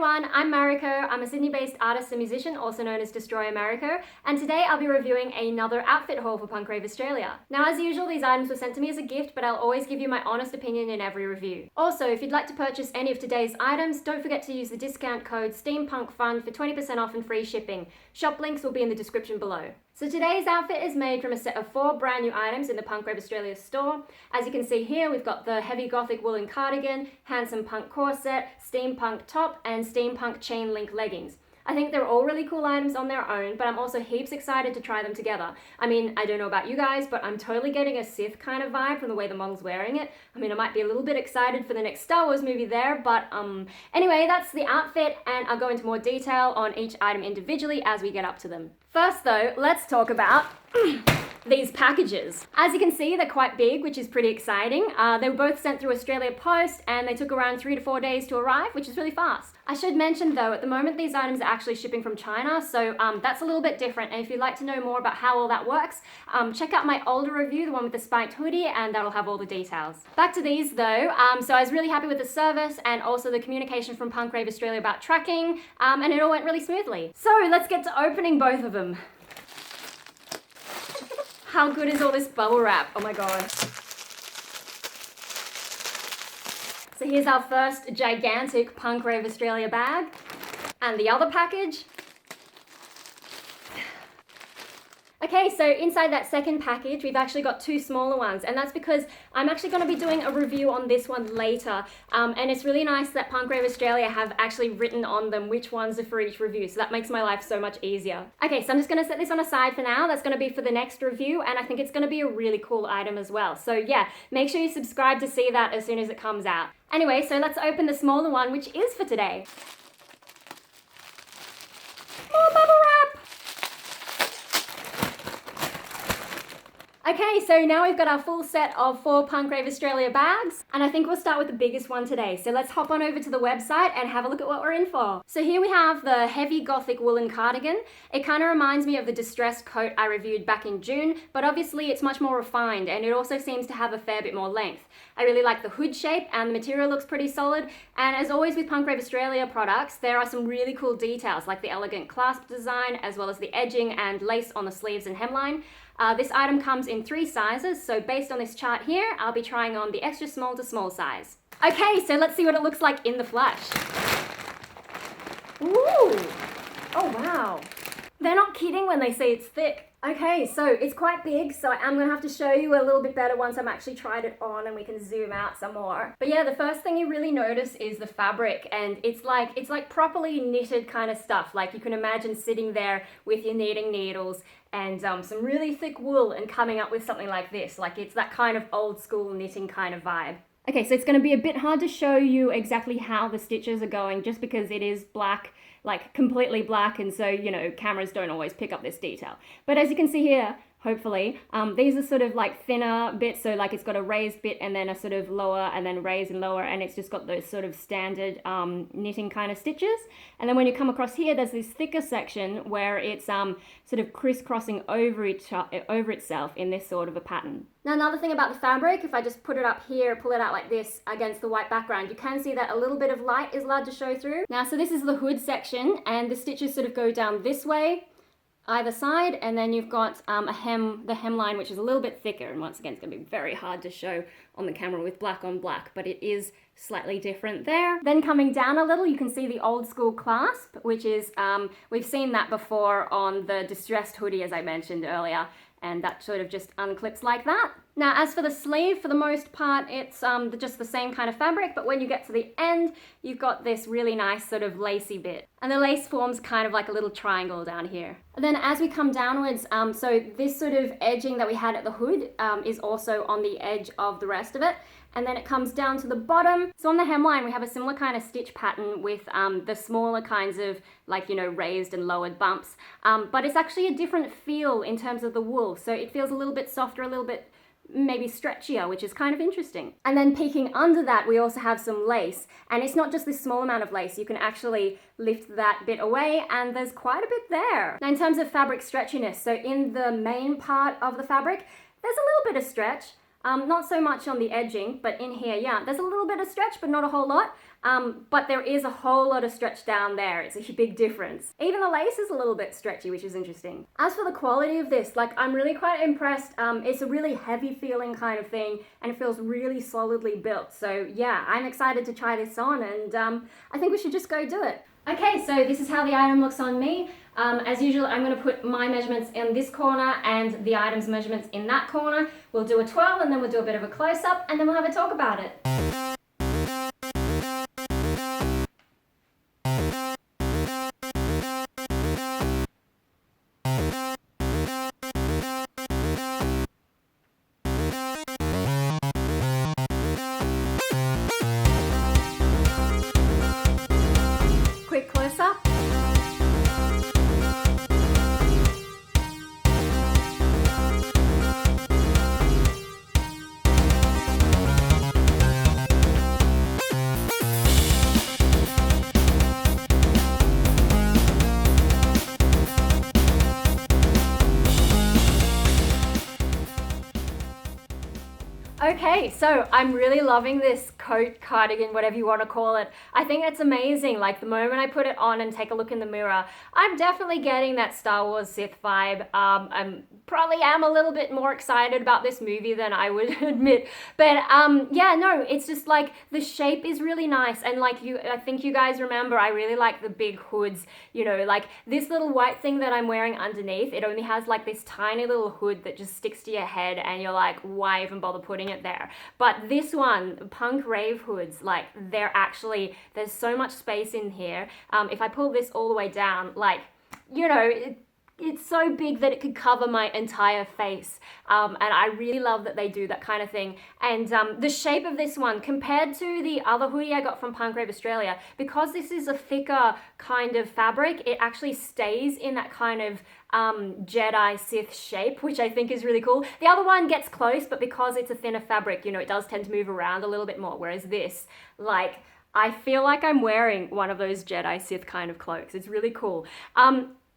everyone, I'm Mariko. I'm a Sydney-based artist and musician, also known as Destroyer Mariko, and today I'll be reviewing another outfit haul for Punk Rave Australia. Now, as usual, these items were sent to me as a gift, but I'll always give you my honest opinion in every review. Also, if you'd like to purchase any of today's items, don't forget to use the discount code SteampunkFun for 20% off and free shipping. Shop links will be in the description below. So today's outfit is made from a set of 4 brand new items in the Punk Rave Australia store. As you can see here, we've got the heavy gothic woolen cardigan, handsome punk corset, steampunk top, and steampunk chain link leggings. I think they're all really cool items on their own, but I'm also heaps excited to try them together. I mean, I don't know about you guys, but I'm totally getting a Sith kind of vibe from the way the model's wearing it. I mean, I might be a little bit excited for the next Star Wars movie there, but anyway, that's the outfit, and I'll go into more detail on each item individually as we get up to them. First though, let's talk about these packages. As you can see, they're quite big, which is pretty exciting. They were both sent through Australia Post, and they took around 3 to 4 days to arrive, which is really fast. I should mention though, at the moment these items are actually shipping from China, so that's a little bit different, and if you'd like to know more about how all that works, check out my older review, the one with the spiked hoodie, and that'll have all the details. Back to these though, so I was really happy with the service and also the communication from Punk Rave Australia about tracking, and it all went really smoothly. So let's get to opening both of them. How good is all this bubble wrap? Oh my god. So here's our first gigantic Punk Rave Australia bag. And the other package. Okay, so inside that second package, we've actually got 2 smaller ones, and that's because I'm actually going to be doing a review on this one later, and it's really nice that Punk Rave Australia have actually written on them which ones are for each review, so that makes my life so much easier. Okay, so I'm just going to set this on aside for now. That's going to be for the next review, and I think it's going to be a really cool item as well. So yeah, make sure you subscribe to see that as soon as it comes out. Anyway, so let's open the smaller one, which is for today. More bubble wrap! Okay, so now we've got our full set of 4 Punk Rave Australia bags, and I think we'll start with the biggest one today. So let's hop on over to the website and have a look at what we're in for. So here we have the heavy gothic woolen cardigan. It kind of reminds me of the distressed coat I reviewed back in June, but obviously it's much more refined, and it also seems to have a fair bit more length. I really like the hood shape, and the material looks pretty solid, and as always with Punk Rave Australia products, there are some really cool details like the elegant clasp design, as well as the edging and lace on the sleeves and hemline. This item comes in 3 sizes, so based on this chart here, I'll be trying on the extra small to small size. Okay, so let's see what it looks like in the flesh. Ooh! Oh wow! They're not kidding when they say it's thick. Okay, so it's quite big, so I'm gonna have to show you a little bit better once I'm actually tried it on and we can zoom out some more. But yeah, the first thing you really notice is the fabric, and it's like properly knitted kind of stuff. Like you can imagine sitting there with your knitting needles and some really thick wool and coming up with something like this. Like it's that kind of old school knitting kind of vibe. Okay, so it's gonna be a bit hard to show you exactly how the stitches are going just because it is black, like completely black, and so, you know, cameras don't always pick up this detail. But as you can see here, hopefully, these are sort of like thinner bits, so like it's got a raised bit and then a sort of lower and then raised and lower, and it's just got those sort of standard knitting kind of stitches. And then when you come across here, there's this thicker section where it's sort of crisscrossing over itself in this sort of a pattern. Now another thing about the fabric, if I just put it up here, pull it out like this against the white background, you can see that a little bit of light is allowed to show through. Now, so this is the hood section, and the stitches sort of go down this way, either side, and then you've got the hemline, which is a little bit thicker, and once again, it's going to be very hard to show on the camera with black on black, but it is slightly different there. Then coming down a little, you can see the old school clasp, which is, we've seen that before on the distressed hoodie, as I mentioned earlier, and that sort of just unclips like that. Now, as for the sleeve, for the most part, it's just the same kind of fabric, but when you get to the end, you've got this really nice sort of lacy bit. And the lace forms kind of like a little triangle down here. And then as we come downwards, so this sort of edging that we had at the hood is also on the edge of the rest of it. And then it comes down to the bottom. So on the hemline, we have a similar kind of stitch pattern with the smaller kinds of, like, you know, raised and lowered bumps. But it's actually a different feel in terms of the wool. So it feels a little bit softer, a little bit maybe stretchier, which is kind of interesting. And then peeking under that, we also have some lace, and it's not just this small amount of lace. You can actually lift that bit away, and there's quite a bit there. Now, in terms of fabric stretchiness, so in the main part of the fabric, there's a little bit of stretch. Not so much on the edging, but in here, yeah, there's a little bit of stretch, but not a whole lot. but there is a whole lot of stretch down there. It's a big difference. Even the lace is a little bit stretchy, which is interesting. As for the quality of this, like, I'm really quite impressed. It's a really heavy feeling kind of thing, and it feels really solidly built. So yeah, I'm excited to try this on, and I think we should just go do it. Okay, so this is how the item looks on me. As usual, I'm going to put my measurements in this corner and the item's measurements in that corner. We'll do a twirl, and then we'll do a bit of a close-up, and then we'll have a talk about it. Quick close-up. Okay, so I'm really loving this coat, cardigan, whatever you want to call it. I think it's amazing. Like, the moment I put it on and take a look in the mirror, I'm definitely getting that Star Wars Sith vibe. I probably am a little bit more excited about this movie than I would admit. But yeah, no, it's just like the shape is really nice. And like I think you guys remember, I really like the big hoods, you know, like this little white thing that I'm wearing underneath. It only has like this tiny little hood that just sticks to your head, and you're like, why even bother putting it there? But this one, Punk Rave hoods, like, there's so much space in here. If I pull this all the way down, like, you know, it's so big that it could cover my entire face, and I really love that they do that kind of thing. And the shape of this one compared to the other hoodie I got from Punk Rave Australia, because this is a thicker kind of fabric, it actually stays in that kind of Jedi Sith shape, which I think is really cool. The other one gets close, but because it's a thinner fabric, you know, it does tend to move around a little bit more, whereas this, like, I feel like I'm wearing one of those Jedi Sith kind of cloaks. It's really cool.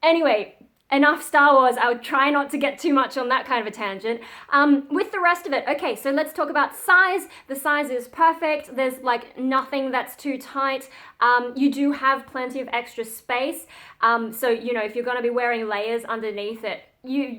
Anyway, enough Star Wars. I would try not to get too much on that kind of a tangent. With the rest of it, okay, so let's talk about size. The size is perfect. There's like nothing that's too tight. You do have plenty of extra space. So, you know, if you're going to be wearing layers underneath it,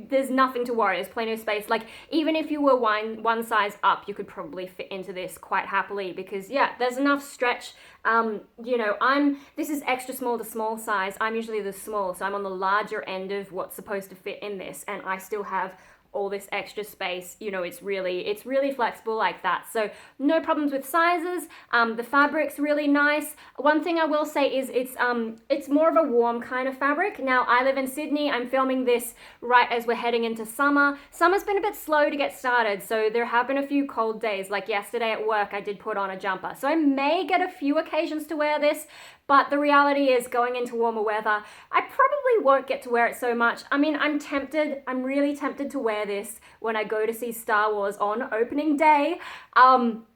there's nothing to worry. There's plenty of space. Like, even if you were one size up, you could probably fit into this quite happily, because yeah, there's enough stretch. You know, this is extra small to small size. I'm usually the small, so I'm on the larger end of what's supposed to fit in this, and I still have all this extra space. You know, it's really flexible like that. So no problems with sizes. The fabric's really nice. One thing I will say is it's more of a warm kind of fabric. Now, I live in Sydney. I'm filming this right as we're heading into summer. Summer's been a bit slow to get started, so there have been a few cold days. Like yesterday at work, I did put on a jumper. So I may get a few occasions to wear this, but the reality is, going into warmer weather, I probably won't get to wear it so much. I mean, I'm really tempted to wear this when I go to see Star Wars on opening day. And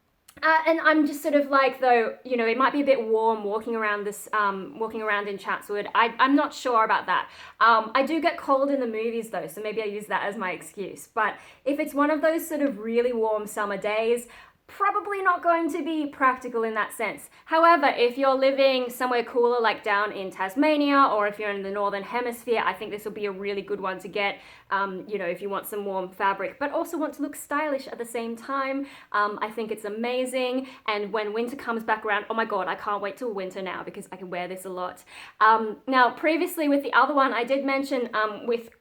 I'm just sort of like, though, you know, it might be a bit warm walking around in Chatswood. I'm not sure about that. I do get cold in the movies though, so maybe I use that as my excuse. But if it's one of those sort of really warm summer days, probably not going to be practical in that sense. However, if you're living somewhere cooler, like down in Tasmania, or if you're in the Northern Hemisphere, I think this will be a really good one to get, you know, if you want some warm fabric, but also want to look stylish at the same time. I think it's amazing. And when winter comes back around, oh my God, I can't wait till winter now, because I can wear this a lot. Now, previously with the other one, I did mention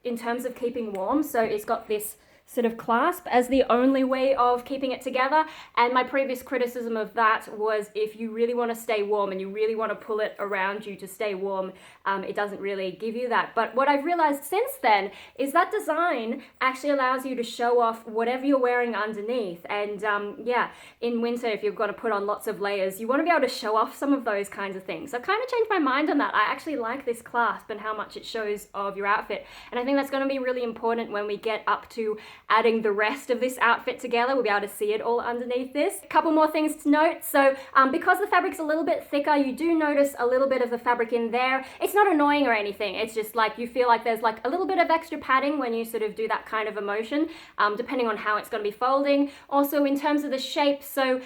in terms of keeping warm, so it's got this sort of clasp as the only way of keeping it together. And my previous criticism of that was, if you really want to stay warm and you really want to pull it around you to stay warm, it doesn't really give you that. But what I've realized since then is that design actually allows you to show off whatever you're wearing underneath. And yeah, in winter, if you're going to put on lots of layers, you want to be able to show off some of those kinds of things. So I've kind of changed my mind on that. I actually like this clasp and how much it shows of your outfit. And I think that's going to be really important when we get up to adding the rest of this outfit together. We'll be able to see it all underneath this. A couple more things to note. So because the fabric's a little bit thicker, you do notice a little bit of the fabric in there. It's not annoying or anything. It's just like you feel like there's like a little bit of extra padding when you sort of do that kind of a motion, depending on how it's going to be folding. Also, in terms of the shape, so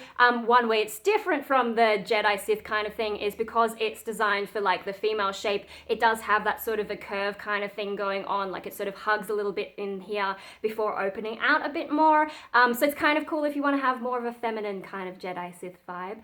one way it's different from the Jedi Sith kind of thing is because it's designed for like the female shape. It does have that sort of a curve kind of thing going on, like it sort of hugs a little bit in here before opening out a bit more. So it's kind of cool if you want to have more of a feminine kind of Jedi Sith vibe,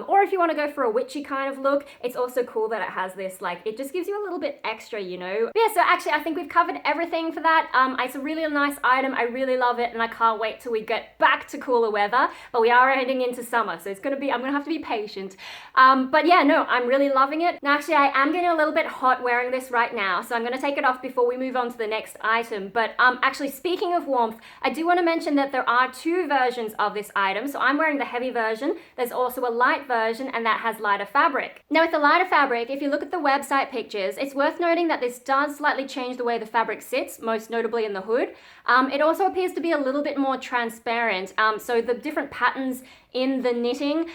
or if you want to go for a witchy kind of look. It's also cool that it has this, like, it just gives you a little bit extra, you know. But yeah, so actually I think we've covered everything for that. It's a really nice item. I really love it, and I can't wait till we get back to cooler weather. But we are heading into summer, so it's gonna be, I'm gonna have to be patient. But yeah, no, I'm really loving it. Now actually I am getting a little bit hot wearing this right now, so I'm gonna take it off before we move on to the next item. But actually, speaking of warmth, I do want to mention that there are two versions of this item. So I'm wearing the heavy version. There's also a light version, and that has lighter fabric. Now with the lighter fabric, if you look at the website pictures, it's worth noting that this does slightly change the way the fabric sits, most notably in the hood. It also appears to be a little bit more transparent. So the different patterns in the knitting,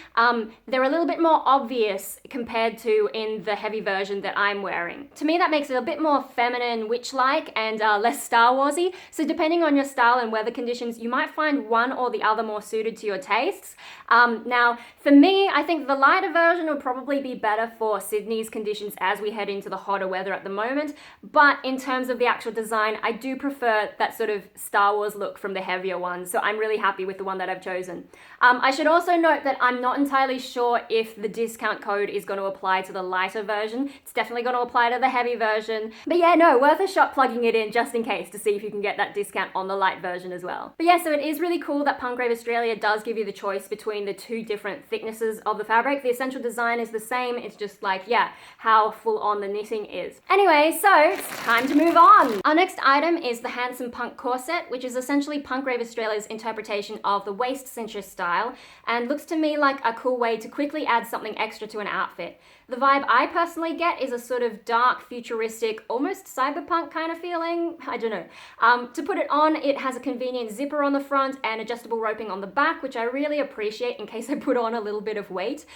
they're a little bit more obvious compared to in the heavy version that I'm wearing. To me, that makes it a bit more feminine, witch-like, and less Star Warsy. So depending on your style and weather conditions, you might find one or the other more suited to your tastes. Now, for me, I think the lighter version will probably be better for Sydney's conditions as we head into the hotter weather at the moment. But in terms of the actual design, I do prefer that sort of Star Wars look from the heavier one. So I'm really happy with the one that I've chosen. I should also note that I'm not entirely sure if the discount code is going to apply to the lighter version. It's definitely going to apply to the heavy version. But yeah, no, worth a shot plugging it in just in case to see if you can get that discount on the light version as well. But yeah, so it is really cool that Punk Rave Australia does give you the choice between the two different thicknesses of the fabric. The essential design is the same. It's just like, yeah, how full on the knitting is. Anyway, so it's time to move on. Our next item is the Handsome Punk Corset, which is essentially Punk Rave Australia's interpretation of the waist cincher style, and looks to me like a cool way to quickly add something extra to an outfit. The vibe I personally get is a sort of dark, futuristic, almost cyberpunk kind of feeling. I don't know. To put it on, it has a convenient zipper on the front and adjustable roping on the back, which I really appreciate in case I put on a little bit of weight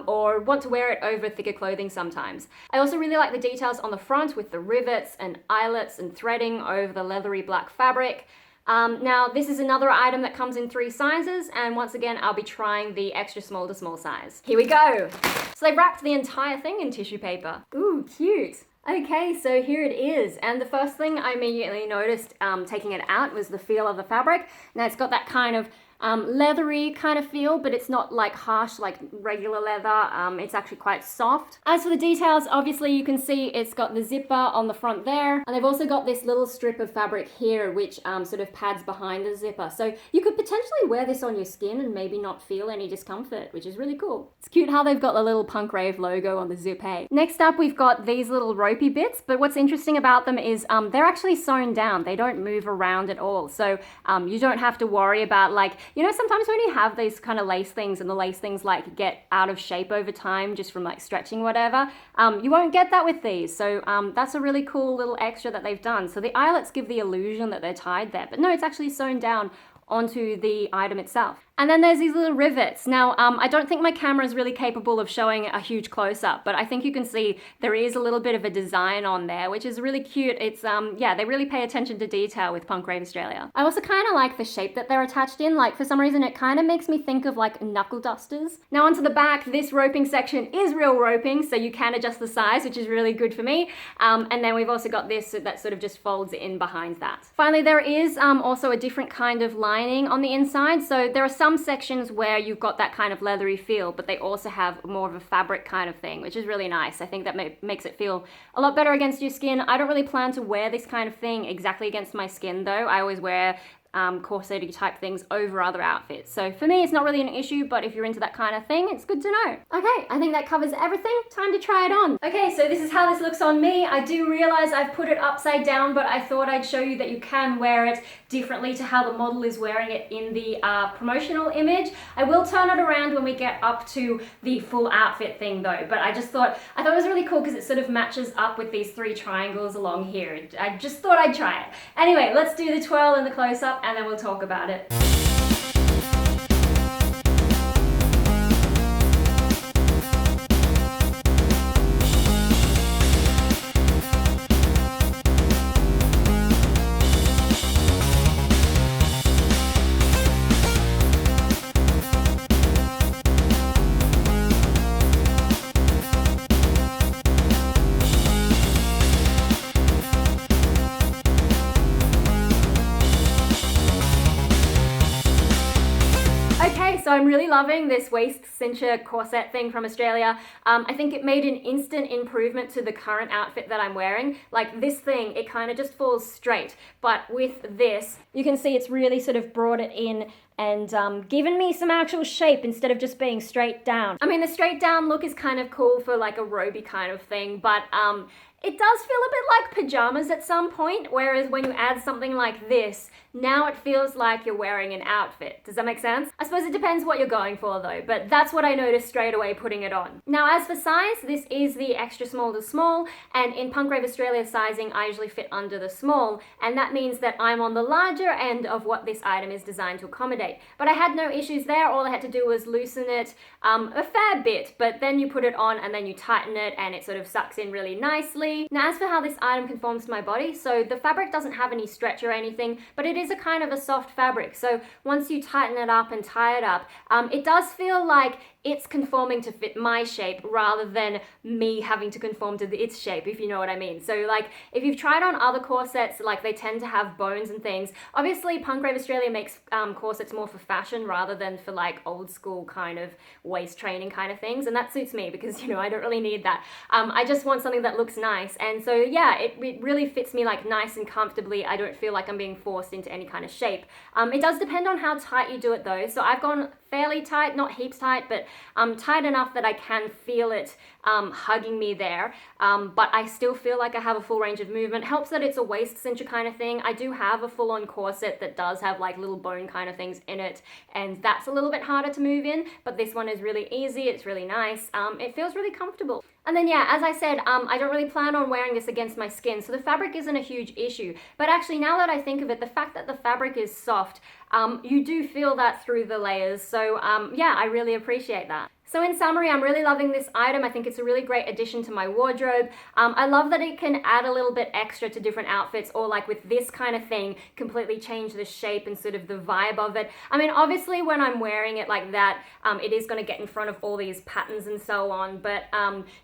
or want to wear it over thicker clothing sometimes. I also really like the details on the front with the rivets and eyelets and threading over the leathery black fabric. Now, this is another item that comes in 3 sizes, and once again, I'll be trying the extra small to small size. Here we go. So they wrapped the entire thing in tissue paper. Ooh, cute. Okay, so here it is. And the first thing I immediately noticed taking it out was the feel of the fabric. Now, it's got that kind of leathery kind of feel, but it's not like harsh like regular leather. It's actually quite soft. As for the details, obviously you can see it's got the zipper on the front there, and they've also got this little strip of fabric here which sort of pads behind the zipper. So you could potentially wear this on your skin and maybe not feel any discomfort, which is really cool. It's cute how they've got the little Punk Rave logo on the zip. Next up, we've got these little ropey bits, but what's interesting about them is they're actually sewn down. They don't move around at all. So you don't have to worry about, like, you know, sometimes when you have these kind of lace things and the lace things like get out of shape over time just from like stretching whatever, you won't get that with these. So that's a really cool little extra that they've done. So the eyelets give the illusion that they're tied there, but no, it's actually sewn down onto the item itself. And then there's these little rivets. Now, I don't think my camera is really capable of showing a huge close-up, but I think you can see there is a little bit of a design on there, which is really cute. It's, yeah, they really pay attention to detail with Punk Rave Australia. I also kind of like the shape that they're attached in. Like, for some reason, it kind of makes me think of, like, knuckle dusters. Now, onto the back, this roping section is real roping, so you can adjust the size, which is really good for me. And then we've also got this that sort of just folds in behind that. Finally, there is also a different kind of lining on the inside. So there are some sections where you've got that kind of leathery feel, but they also have more of a fabric kind of thing, which is really nice. I think that makes it feel a lot better against your skin. I don't really plan to wear this kind of thing exactly against my skin though. I always wear corset-y type things over other outfits. So for me, it's not really an issue, but if you're into that kind of thing, it's good to know. Okay, I think that covers everything. Time to try it on. Okay, so this is how this looks on me. I do realize I've put it upside down, but I thought I'd show you that you can wear it differently to how the model is wearing it in the promotional image. I will turn it around when we get up to the full outfit thing though, but I thought it was really cool because it sort of matches up with these 3 triangles along here. I just thought I'd try it. Anyway, let's do the twirl and the close-up and then we'll talk about it. So I'm really loving this waist cincher corset thing from Australia. I think it made an instant improvement to the current outfit that I'm wearing. Like this thing, it kind of just falls straight. But with this, you can see it's really sort of brought it in and given me some actual shape instead of just being straight down. I mean, the straight down look is kind of cool for like a roby kind of thing, but it does feel a bit like pajamas at some point, whereas when you add something like this, now it feels like you're wearing an outfit. Does that make sense? I suppose it depends what you're going for though, but that's what I noticed straight away putting it on. Now as for size, this is the extra small to small, and in Punk Rave Australia sizing, I usually fit under the small, and that means that I'm on the larger end of what this item is designed to accommodate. But I had no issues there. All I had to do was loosen it a fair bit, but then you put it on and then you tighten it and it sort of sucks in really nicely. Now as for how this item conforms to my body, so the fabric doesn't have any stretch or anything, but it is a kind of a soft fabric. So once you tighten it up and tie it up, it does feel like it's conforming to fit my shape rather than me having to conform to its shape, if you know what I mean. So like if you've tried on other corsets, like they tend to have bones and things. Obviously Punk Rave Australia makes corsets more for fashion rather than for like old school kind of waist training kind of things, and that suits me because, you know, I don't really need that. I just want something that looks nice, and so yeah, it really fits me like nice and comfortably. I don't feel like I'm being forced into any kind of shape. It does depend on how tight you do it though, so I've gone fairly tight, not heaps tight, but tight enough that I can feel it hugging me there, but I still feel like I have a full range of movement. Helps that it's a waist cincher kind of thing. I do have a full-on corset that does have like little bone kind of things in it, and that's a little bit harder to move in, but this one is really easy. It's really nice. It feels really comfortable. And then yeah, as I said, I don't really plan on wearing this against my skin, so the fabric isn't a huge issue. But actually, now that I think of it, the fact that the fabric is soft, you do feel that through the layers. So yeah, I really appreciate that. So in summary, I'm really loving this item. I think it's a really great addition to my wardrobe. I love that it can add a little bit extra to different outfits, or like with this kind of thing, completely change the shape and sort of the vibe of it. I mean, obviously when I'm wearing it like that, it is going to get in front of all these patterns and so on, but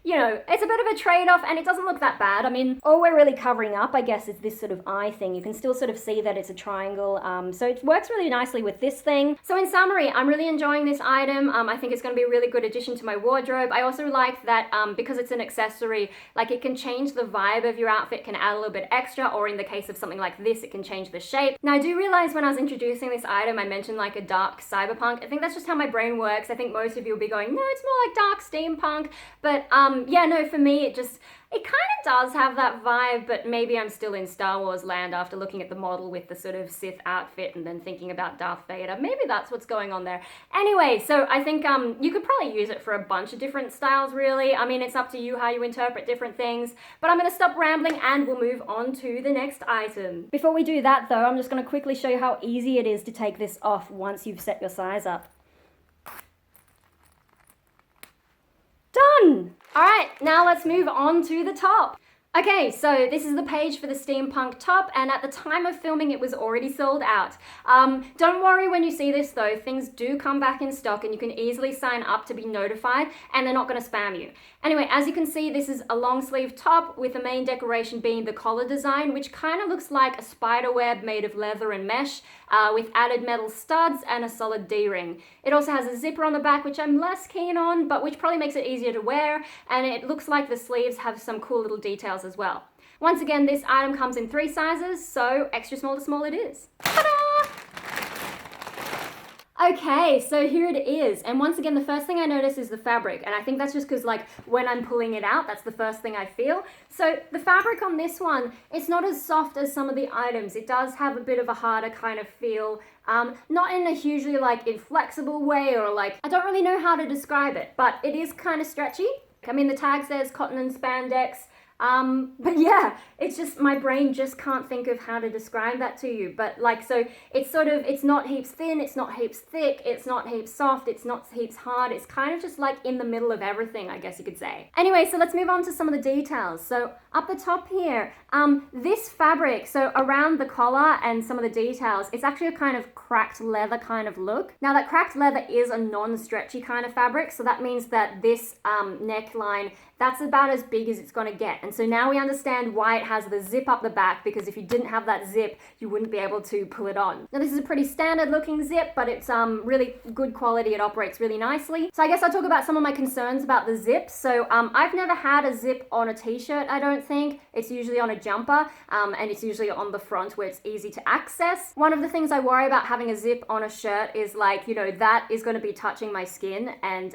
you know, it's a bit of a trade-off and it doesn't look that bad. I mean, all we're really covering up, I guess, is this sort of eye thing. You can still sort of see that it's a triangle, so it works really nicely with this thing. So in summary, I'm really enjoying this item. I think it's going to be a really good addition to my wardrobe. I also like that because it's an accessory, like it can change the vibe of your outfit, can add a little bit extra, or in the case of something like this, it can change the shape. Now I do realize when I was introducing this item, I mentioned like a dark cyberpunk. I think that's just how my brain works. I think most of you will be going, no, it's more like dark steampunk, but yeah, no, for me, it kind of does have that vibe, but maybe I'm still in Star Wars land after looking at the model with the sort of Sith outfit and then thinking about Darth Vader. Maybe that's what's going on there. Anyway, so I think you could probably use it for a bunch of different styles, really. I mean, it's up to you how you interpret different things, but I'm going to stop rambling and we'll move on to the next item. Before we do that, though, I'm just going to quickly show you how easy it is to take this off once you've set your size up. Done! Alright, now let's move on to the top. Okay, so this is the page for the steampunk top, and at the time of filming it was already sold out. Don't worry when you see this though, things do come back in stock and you can easily sign up to be notified and they're not going to spam you. Anyway, as you can see, this is a long sleeve top with the main decoration being the collar design, which kind of looks like a spider web made of leather and mesh with added metal studs and a solid D-ring. It also has a zipper on the back, which I'm less keen on, but which probably makes it easier to wear, and it looks like the sleeves have some cool little details as well. Once again, this item comes in 3 sizes, so extra small to small it is. Ta-da! Okay, so here it is, and once again the first thing I notice is the fabric, and I think that's just because like when I'm pulling it out, that's the first thing I feel. So the fabric on this one, it's not as soft as some of the items. It does have a bit of a harder kind of feel, not in a hugely like inflexible way, or like, I don't really know how to describe it, but it is kind of stretchy. I mean, the tag says cotton and spandex. But yeah, it's just, my brain just can't think of how to describe that to you. But like, so it's sort of, it's not heaps thin, it's not heaps thick, it's not heaps soft, it's not heaps hard. It's kind of just like in the middle of everything, I guess you could say. Anyway, so let's move on to some of the details. So up the top here, this fabric, so around the collar and some of the details, it's actually a kind of cracked leather kind of look. Now that cracked leather is a non-stretchy kind of fabric, so that means that this neckline, that's about as big as it's going to get. And so now we understand why it has the zip up the back, because if you didn't have that zip, you wouldn't be able to pull it on. Now this is a pretty standard looking zip, but it's really good quality. It operates really nicely. So I guess I'll talk about some of my concerns about the zip. So I've never had a zip on a t-shirt, I don't think. It's usually on a jumper, and it's usually on the front where it's easy to access. One of the things I worry about having a zip on a shirt is like, you know, that is going to be touching my skin, and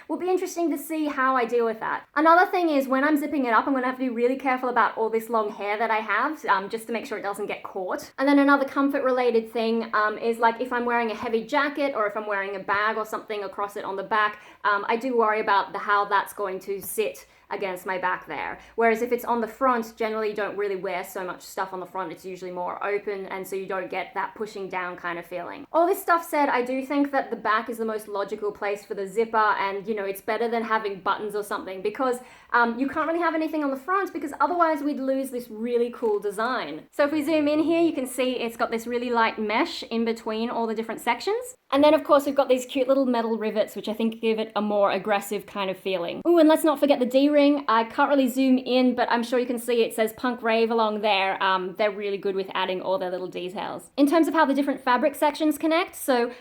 will be interesting to see how I deal with that. Another thing is when I'm zipping it up, I'm going to have to be really careful about all this long hair that I have, just to make sure it doesn't get caught. And then another comfort related thing is like if I'm wearing a heavy jacket or if I'm wearing a bag or something across it on the back, I do worry about how that's going to sit against my back there. Whereas if it's on the front, generally you don't really wear so much stuff on the front. It's usually more open, and so you don't get that pushing down kind of feeling. All this stuff said, I do think that the back is the most logical place for the zipper, and you know, it's better than having buttons or something, because you can't really have anything on the front, because otherwise we'd lose this really cool design. So if we zoom in here, you can see it's got this really light mesh in between all the different sections. And then of course we've got these cute little metal rivets, which I think give it a more aggressive kind of feeling. Ooh, and let's not forget the D-ring. I can't really zoom in, but I'm sure you can see it says Punk Rave along there. They're really good with adding all their little details. In terms of how the different fabric sections connect, so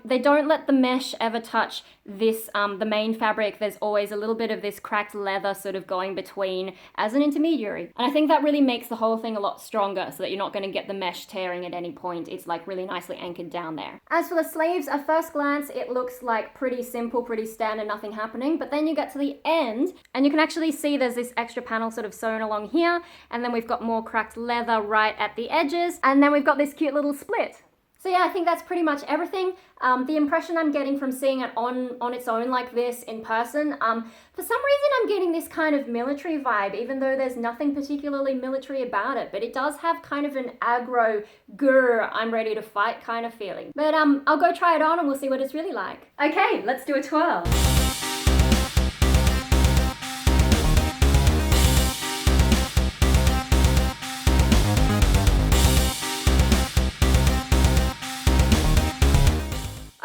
they don't let the mesh ever touch this, the main fabric. There's always a little bit of this cracked leather sort of going between as an intermediary. And I think that really makes the whole thing a lot stronger, so that you're not going to get the mesh tearing at any point. It's like really nicely anchored down there. As for the sleeves, at first glance, it looks like pretty simple, pretty standard, nothing happening. But then you get to the end, and you can actually see there's this extra panel sort of sewn along here. And then we've got more cracked leather right at the edges. And then we've got this cute little split. So yeah, I think that's pretty much everything. The impression I'm getting from seeing it on its own like this in person, for some reason I'm getting this kind of military vibe, even though there's nothing particularly military about it, but it does have kind of an aggro, grr, I'm ready to fight kind of feeling. But I'll go try it on and we'll see what it's really like. Okay, let's do a twirl.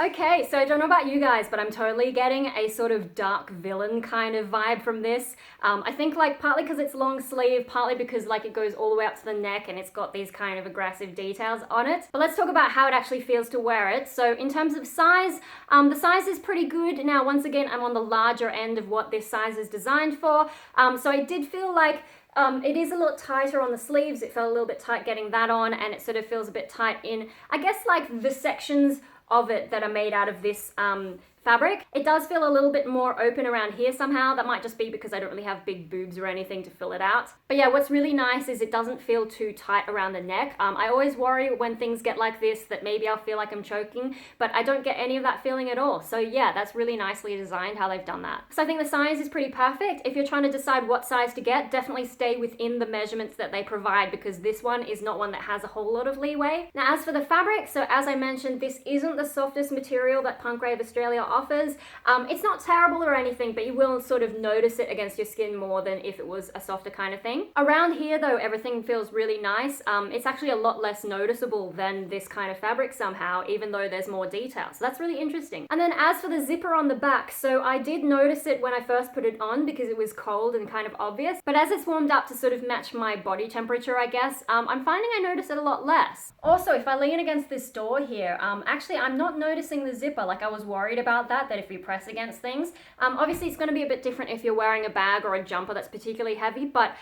Okay, so I don't know about you guys, but I'm totally getting a sort of dark villain kind of vibe from this. I think like partly because it's long sleeve, partly because like it goes all the way up to the neck and it's got these kind of aggressive details on it. But let's talk about how it actually feels to wear it. So in terms of size, the size is pretty good. Now, once again, I'm on the larger end of what this size is designed for. So I did feel like it is a lot tighter on the sleeves. It felt a little bit tight getting that on, and it sort of feels a bit tight in, I guess, like the sections of it that are made out of this fabric. It does feel a little bit more open around here somehow. That might just be because I don't really have big boobs or anything to fill it out. But yeah, what's really nice is it doesn't feel too tight around the neck. I always worry when things get like this that maybe I'll feel like I'm choking, but I don't get any of that feeling at all. So yeah, that's really nicely designed how they've done that. So I think the size is pretty perfect. If you're trying to decide what size to get, definitely stay within the measurements that they provide, because this one is not one that has a whole lot of leeway. Now, as for the fabric, so as I mentioned, this isn't the softest material that Punk Rave Australia offers. It's not terrible or anything, but you will sort of notice it against your skin more than if it was a softer kind of thing. Around here though, everything feels really nice. It's actually a lot less noticeable than this kind of fabric somehow, even though there's more detail. So that's really interesting. And then as for the zipper on the back, so I did notice it when I first put it on because it was cold and kind of obvious, but as it's warmed up to sort of match my body temperature, I guess, I'm finding I notice it a lot less. Also, if I lean against this door here, actually I'm not noticing the zipper. Like, I was worried about that if we press against things. Obviously it's going to be a bit different if you're wearing a bag or a jumper that's particularly heavy, but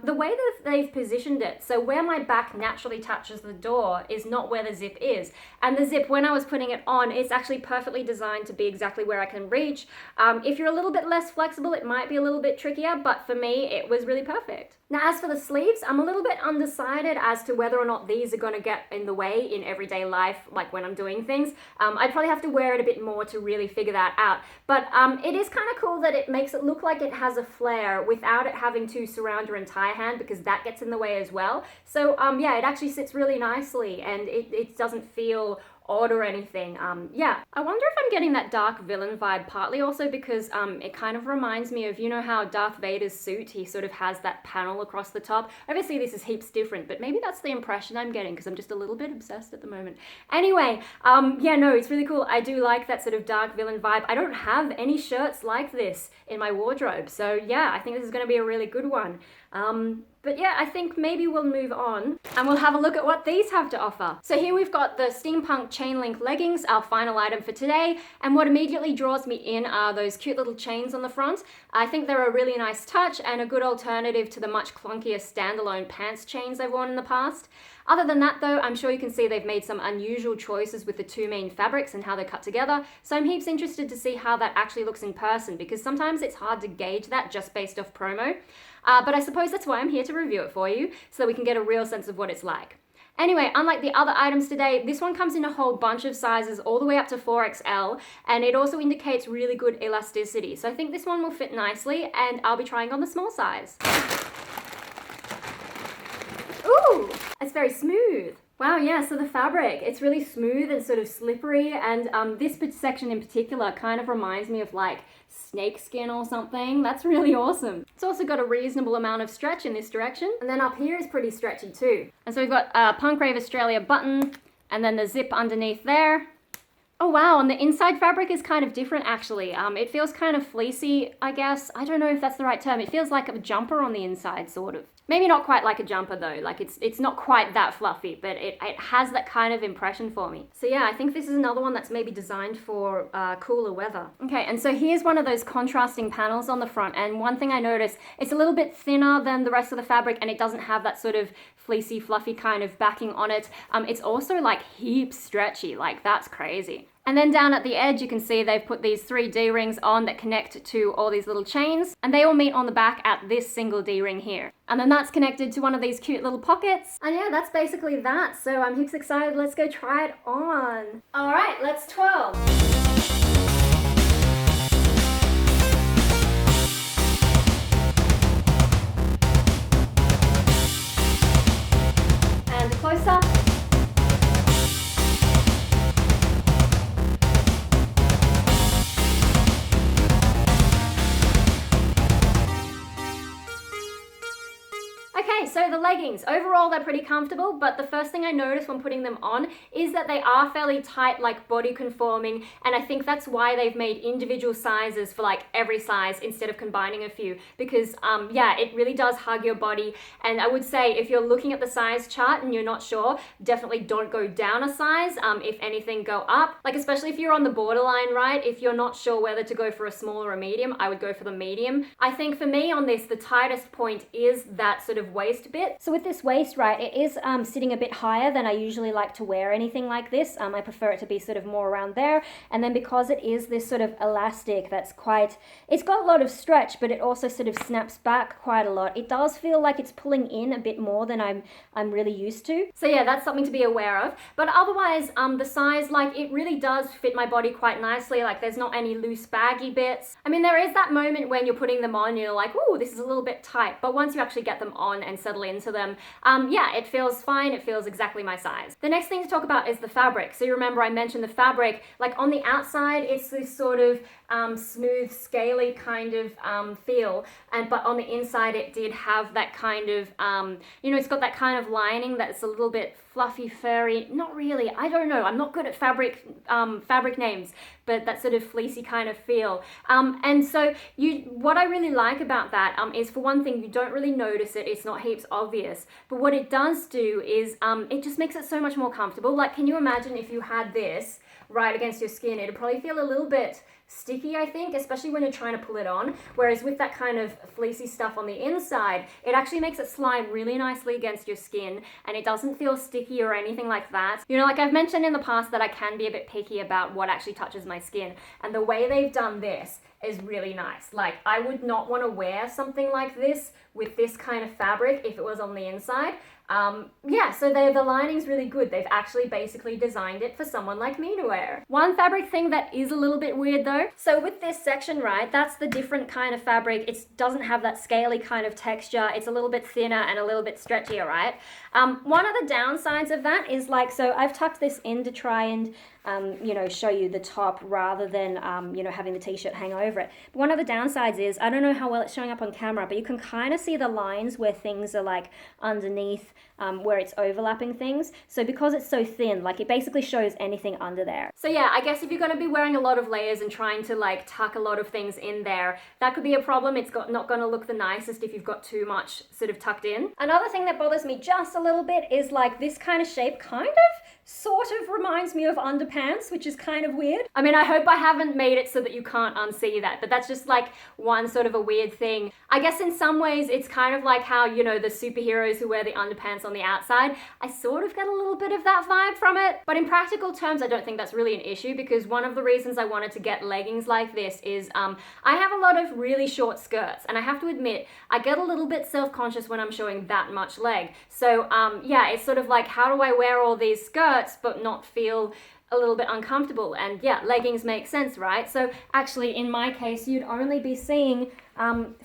the way that they've positioned it, so where my back naturally touches the door is not where the zip is. And the zip, when I was putting it on, it's actually perfectly designed to be exactly where I can reach. If you're a little bit less flexible, it might be a little bit trickier, but for me, it was really perfect. Now, as for the sleeves, I'm a little bit undecided as to whether or not these are going to get in the way in everyday life, like when I'm doing things. I'd probably have to wear it a bit more to really really figure that out. But it is kind of cool that it makes it look like it has a flare without it having to surround your entire hand, because that gets in the way as well. So yeah, it actually sits really nicely, and it doesn't feel odd or anything. Yeah, I wonder if I'm getting that dark villain vibe, partly also because it kind of reminds me of, you know how Darth Vader's suit, he sort of has that panel across the top. Obviously this is heaps different, but maybe that's the impression I'm getting because I'm just a little bit obsessed at the moment. Anyway, yeah, no, it's really cool. I do like that sort of dark villain vibe. I don't have any shirts like this in my wardrobe, so yeah, I think this is going to be a really good one. But yeah, I think maybe we'll move on and we'll have a look at what these have to offer. So here we've got the Steampunk chain link leggings, our final item for today. And what immediately draws me in are those cute little chains on the front. I think they're a really nice touch and a good alternative to the much clunkier standalone pants chains I've worn in the past. Other than that though, I'm sure you can see they've made some unusual choices with the two main fabrics and how they're cut together, so I'm heaps interested to see how that actually looks in person, because sometimes it's hard to gauge that just based off promo. But I suppose that's why I'm here to review it for you, so that we can get a real sense of what it's like. Anyway, unlike the other items today, this one comes in a whole bunch of sizes all the way up to 4XL, and it also indicates really good elasticity. So I think this one will fit nicely, and I'll be trying on the small size. Ooh, it's very smooth. Wow, yeah, so the fabric, it's really smooth and sort of slippery, and this section in particular kind of reminds me of like snake skin or something. That's really awesome. It's also got a reasonable amount of stretch in this direction, and then up here is pretty stretchy too. And so we've got a Punk Rave Australia button, and then the zip underneath there. Oh wow, and the inside fabric is kind of different actually. It feels kind of fleecy, I guess. I don't know if that's the right term. It feels like a jumper on the inside, sort of. Maybe not quite like a jumper though, like it's not quite that fluffy, but it has that kind of impression for me. So yeah, I think this is another one that's maybe designed for cooler weather. Okay, and so here's one of those contrasting panels on the front, and one thing I noticed, it's a little bit thinner than the rest of the fabric, and it doesn't have that sort of fleecy, fluffy kind of backing on it. It's also like heaps stretchy, like that's crazy. And then down at the edge, you can see they've put these 3 D-rings on that connect to all these little chains, and they all meet on the back at this single D-ring here. And then that's connected to one of these cute little pockets. And yeah, that's basically that. So I'm heaps excited. Let's go try it on. All right, let's twirl. And close up. Okay, so the leggings, overall they're pretty comfortable, but the first thing I noticed when putting them on is that they are fairly tight, like body conforming, and I think that's why they've made individual sizes for like every size instead of combining a few, because yeah, it really does hug your body. And I would say if you're looking at the size chart and you're not sure, definitely don't go down a size. If anything, go up, like especially if you're on the borderline, right? If you're not sure whether to go for a small or a medium, I would go for the medium. I think for me on this, the tightest point is that sort of waist bit. So with this waist, right, it is sitting a bit higher than I usually like to wear anything like this. I prefer it to be sort of more around there. And then because it is this sort of elastic that's quite, it's got a lot of stretch, but it also sort of snaps back quite a lot. It does feel like it's pulling in a bit more than I'm really used to. So yeah, that's something to be aware of. But otherwise, the size, like it really does fit my body quite nicely. Like there's not any loose baggy bits. I mean, there is that moment when you're putting them on, you're like, oh, this is a little bit tight. But once you actually get them on and settle into them, yeah, it feels fine. It feels exactly my size. The next thing to talk about is the fabric. So you remember I mentioned the fabric, like on the outside, it's this sort of smooth, scaly kind of feel, but on the inside it did have that kind of, you know, it's got that kind of lining that's a little bit fluffy, furry, not really, I don't know, I'm not good at fabric names, but that sort of fleecy kind of feel. And so what I really like about that is, for one thing, you don't really notice it, it's not heaps obvious, but what it does do is it just makes it so much more comfortable. Like, can you imagine if you had this right against your skin? It'd probably feel a little bit sticky, I think, especially when you're trying to pull it on. Whereas with that kind of fleecy stuff on the inside, it actually makes it slide really nicely against your skin, and it doesn't feel sticky or anything like that. You know, like I've mentioned in the past that I can be a bit picky about what actually touches my skin, and the way they've done this is really nice. Like, I would not want to wear something like this with this kind of fabric if it was on the inside. Yeah, so the lining's really good. They've actually basically designed it for someone like me to wear. One fabric thing that is a little bit weird though, so with this section, right, that's the different kind of fabric. It doesn't have that scaly kind of texture. It's a little bit thinner and a little bit stretchier, right? One of the downsides of that is like, so I've tucked this in to try and you know, show you the top rather than, you know, having the t-shirt hang over it. But one of the downsides is, I don't know how well it's showing up on camera, but you can kind of see the lines where things are like underneath, where it's overlapping things. So because it's so thin, like it basically shows anything under there. So yeah, I guess if you're going to be wearing a lot of layers and trying to like tuck a lot of things in there, that could be a problem. It's not going to look the nicest if you've got too much sort of tucked in. Another thing that bothers me just a little bit is like this kind of shape kind of sort of reminds me of underpants, which is kind of weird. I mean, I hope I haven't made it so that you can't unsee that, but that's just like one sort of a weird thing. I guess in some ways it's kind of like how, you know, the superheroes who wear the underpants on the outside, I sort of get a little bit of that vibe from it. But in practical terms, I don't think that's really an issue, because one of the reasons I wanted to get leggings like this is I have a lot of really short skirts, and I have to admit, I get a little bit self-conscious when I'm showing that much leg. So yeah, it's sort of like, how do I wear all these skirts but not feel a little bit uncomfortable? And yeah, leggings make sense, right? So actually in my case, you'd only be seeing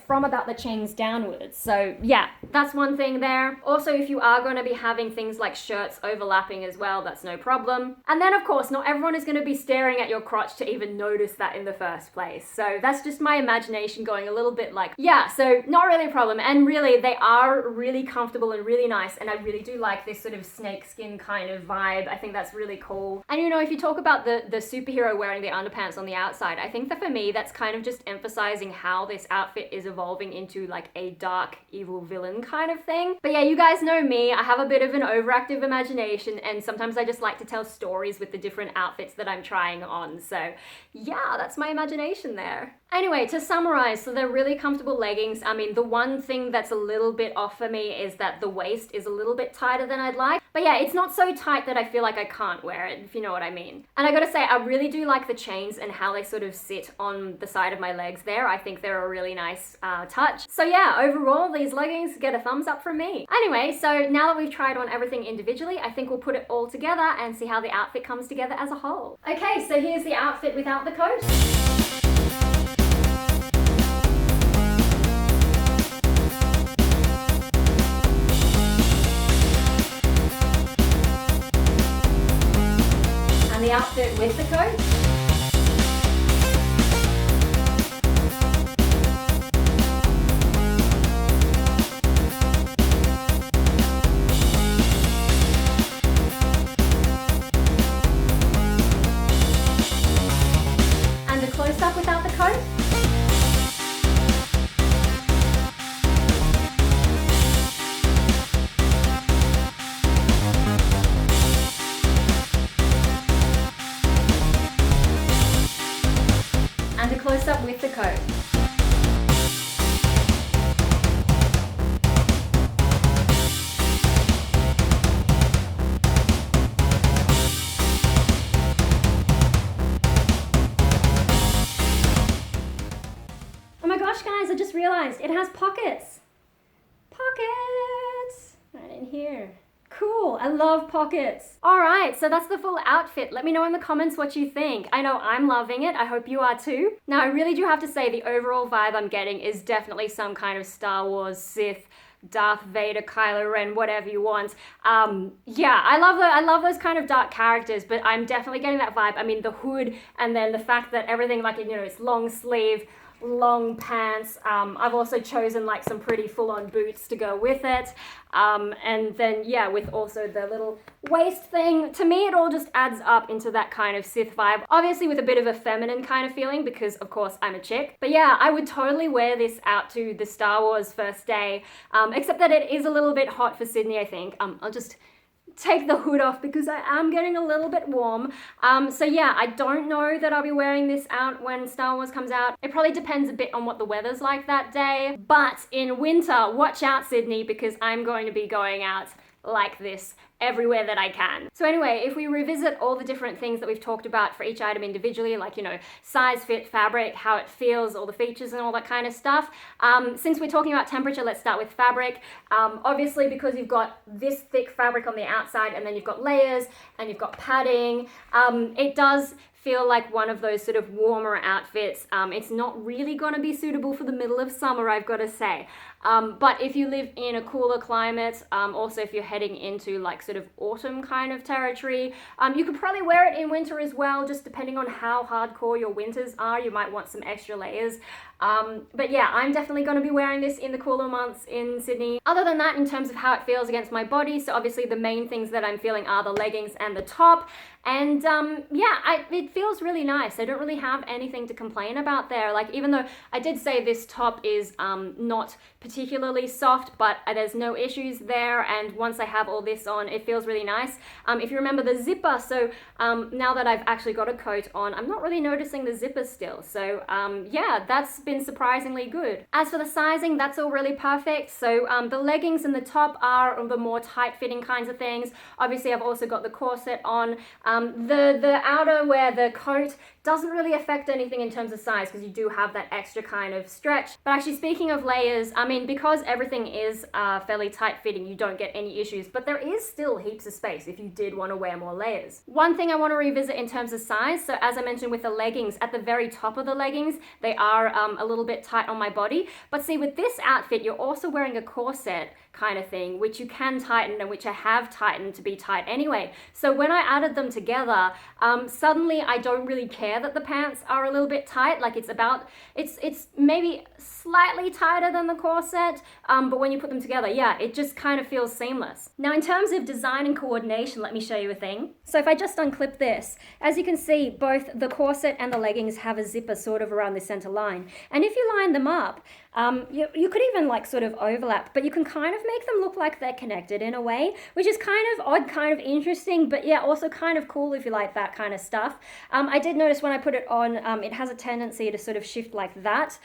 from about the chains downwards. So yeah, that's one thing there. Also, if you are going to be having things like shirts overlapping as well, that's no problem. And then of course, not everyone is going to be staring at your crotch to even notice that in the first place. So that's just my imagination going a little bit like, yeah, so not really a problem. And really, they are really comfortable and really nice. And I really do like this sort of snake skin kind of vibe. I think that's really cool. And you know, if you talk about the superhero wearing the underpants on the outside, I think that for me, that's kind of just emphasizing how this outfit is evolving into like a dark evil villain kind of thing. But yeah, you guys know me, I have a bit of an overactive imagination, and sometimes I just like to tell stories with the different outfits that I'm trying on. So yeah, that's my imagination there. Anyway, to summarize, so they're really comfortable leggings. I mean, the one thing that's a little bit off for me is that the waist is a little bit tighter than I'd like. But yeah, it's not so tight that I feel like I can't wear it, if you know what I mean. And I gotta say, I really do like the chains and how they sort of sit on the side of my legs there. I think they're a really nice touch. So yeah, overall, these leggings get a thumbs up from me. Anyway, so now that we've tried on everything individually, I think we'll put it all together and see how the outfit comes together as a whole. Okay, so here's the outfit without the coat. The outfit with the coat. And the close-up without the coat. Close up with the coat. Oh my gosh, guys, I just realized it has pockets. Pockets! Right in here. Cool, I love pockets. All right, so that's the full outfit. Let me know in the comments what you think. I know I'm loving it. I hope you are too. Now, I really do have to say the overall vibe I'm getting is definitely some kind of Star Wars, Sith, Darth Vader, Kylo Ren, whatever you want. Yeah, I love those kind of dark characters, but I'm definitely getting that vibe. I mean, the hood and then the fact that everything, like, you know, it's long sleeve, long pants. I've also chosen like some pretty full-on boots to go with it. And then yeah, with also the little waist thing. To me, it all just adds up into that kind of Sith vibe. Obviously with a bit of a feminine kind of feeling because of course I'm a chick. But yeah, I would totally wear this out to the Star Wars first day. Except that it is a little bit hot for Sydney, I think. I'll just take the hood off because I am getting a little bit warm. So yeah, I don't know that I'll be wearing this out when Star Wars comes out. It probably depends a bit on what the weather's like that day. But in winter, watch out, Sydney, because I'm going to be going out like this everywhere that I can. So anyway, if we revisit all the different things that we've talked about for each item individually, like, you know, size, fit, fabric, how it feels, all the features and all that kind of stuff. Since we're talking about temperature, let's start with fabric. Obviously, because you've got this thick fabric on the outside and then you've got layers and you've got padding, it does feel like one of those sort of warmer outfits. It's not really gonna be suitable for the middle of summer, I've gotta say. But if you live in a cooler climate, also if you're heading into like sort of autumn kind of territory, you could probably wear it in winter as well, just depending on how hardcore your winters are. You might want some extra layers. But yeah, I'm definitely going to be wearing this in the cooler months in Sydney. Other than that, in terms of how it feels against my body, so obviously the main things that I'm feeling are the leggings and the top. And yeah, it feels really nice. I don't really have anything to complain about there. Like, even though I did say this top is not particularly soft, but there's no issues there. And once I have all this on, it feels really nice. If you remember the zipper, so now that I've actually got a coat on, I'm not really noticing the zipper still. So yeah, that's been surprisingly good. As for the sizing, that's all really perfect. So the leggings and the top are the more tight-fitting kinds of things. Obviously, I've also got the corset on. The outerwear, the coat, doesn't really affect anything in terms of size because you do have that extra kind of stretch. But actually, speaking of layers, I mean, because everything is fairly tight-fitting, you don't get any issues, but there is still heaps of space if you did want to wear more layers. One thing I want to revisit in terms of size, so as I mentioned with the leggings, at the very top of the leggings, they are a little bit tight on my body. But see, with this outfit, you're also wearing a corset kind of thing, which you can tighten and which I have tightened to be tight anyway. So when I added them together, suddenly I don't really care that the pants are a little bit tight. Like, it's maybe slightly tighter than the corset, but when you put them together, yeah, it just kind of feels seamless. Now, in terms of design and coordination, let me show you a thing. So if I just unclip this, as you can see, both the corset and the leggings have a zipper sort of around the center line. And if you line them up, you could even like sort of overlap, but you can kind of make them look like they're connected in a way, which is kind of odd, kind of interesting, but yeah, also kind of cool if you like that kind of stuff. I did notice when I put it on, it has a tendency to sort of shift like that.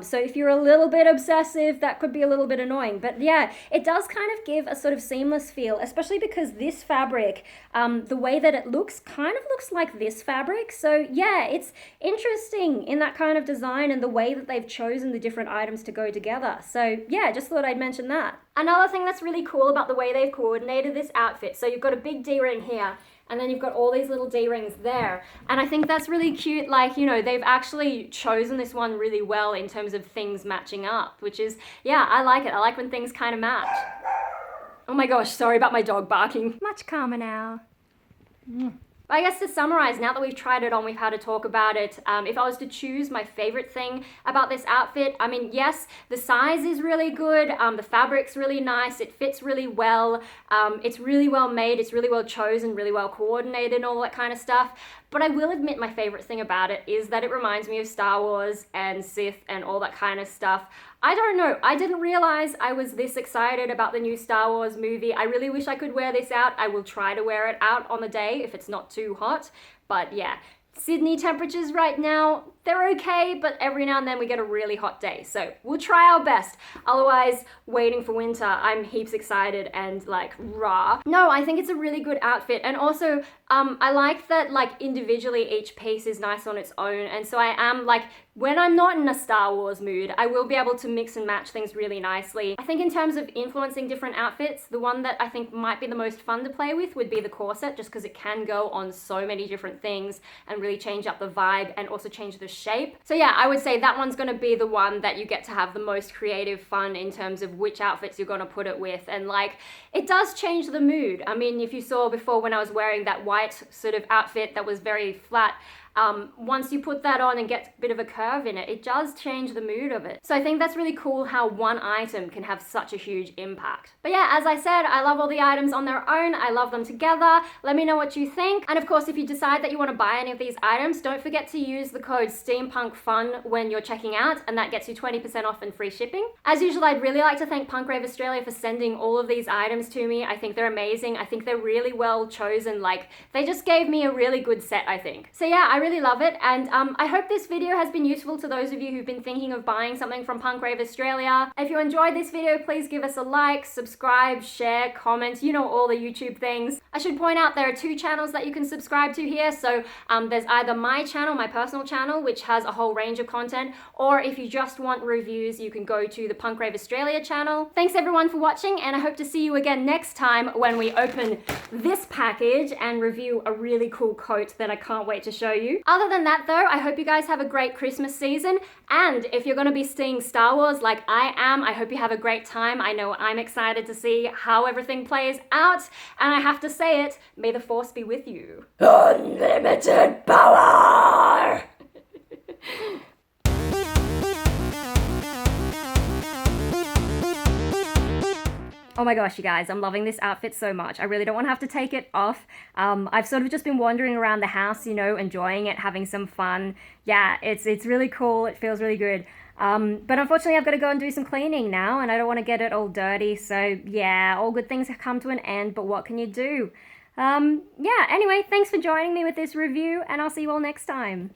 So if you're a little bit obsessive, that could be a little bit annoying. But yeah, it does kind of give a sort of seamless feel, especially because this fabric, the way that it looks, kind of looks like this fabric. So yeah, it's interesting in that kind of design and the way that they've chosen the different items to go together. So yeah, just thought I'd mention that. Another thing that's really cool about the way they've coordinated this outfit, so you've got a big D-ring here, and then you've got all these little D-rings there. And I think that's really cute. Like, you know, they've actually chosen this one really well in terms of things matching up, which is, yeah, I like it. I like when things kind of match. Oh my gosh, sorry about my dog barking. Much calmer now. I guess to summarize, now that we've tried it on, we've had to talk about it. If I was to choose my favorite thing about this outfit, I mean, yes, the size is really good. The fabric's really nice. It fits really well. It's really well made. It's really well chosen, really well coordinated and all that kind of stuff. But I will admit my favorite thing about it is that it reminds me of Star Wars and Sith and all that kind of stuff. I don't know, I didn't realize I was this excited about the new Star Wars movie. I really wish I could wear this out. I will try to wear it out on the day if it's not too hot. But yeah, Sydney temperatures right now, they're okay, but every now and then we get a really hot day. So we'll try our best. Otherwise, waiting for winter, I'm heaps excited and like rah. No, I think it's a really good outfit. And also, I like that like individually each piece is nice on its own. And so I am like, when I'm not in a Star Wars mood, I will be able to mix and match things really nicely. I think in terms of influencing different outfits, the one that I think might be the most fun to play with would be the corset, just because it can go on so many different things and really change up the vibe and also change the shape. So yeah, I would say that one's going to be the one that you get to have the most creative fun in terms of which outfits you're going to put it with. And like, it does change the mood. I mean, if you saw before when I was wearing that white sort of outfit that was very flat, once you put that on and get a bit of a curve in it, it does change the mood of it. So I think that's really cool how one item can have such a huge impact. But yeah, as I said, I love all the items on their own. I love them together. Let me know what you think. And of course, if you decide that you want to buy any of these items, don't forget to use the code SteampunkFun when you're checking out, and that gets you 20% off and free shipping. As usual, I'd really like to thank Punk Rave Australia for sending all of these items to me. I think they're amazing. I think they're really well chosen. Like, they just gave me a really good set, I think. So yeah, I really love it, and I hope this video has been useful to those of you who've been thinking of buying something from Punk Rave Australia. If you enjoyed this video, please give us a like, subscribe, share, comment, you know, all the YouTube things. I should point out there are 2 channels that you can subscribe to here. So there's either my channel, my personal channel, which has a whole range of content, or if you just want reviews, you can go to the Punk Rave Australia channel. Thanks everyone for watching, and I hope to see you again next time when we open this package and review a really cool coat that I can't wait to show you. Other than that though, I hope you guys have a great Christmas season, and if you're going to be seeing Star Wars like I am, I hope you have a great time. I know I'm excited to see how everything plays out, and I have to say it, may the Force be with you. Unlimited power! Oh my gosh, you guys, I'm loving this outfit so much. I really don't want to have to take it off. I've sort of just been wandering around the house, you know, enjoying it, having some fun. Yeah, it's really cool. It feels really good. But unfortunately, I've got to go and do some cleaning now, and I don't want to get it all dirty. So yeah, all good things have come to an end, but what can you do? Yeah, anyway, thanks for joining me with this review, and I'll see you all next time.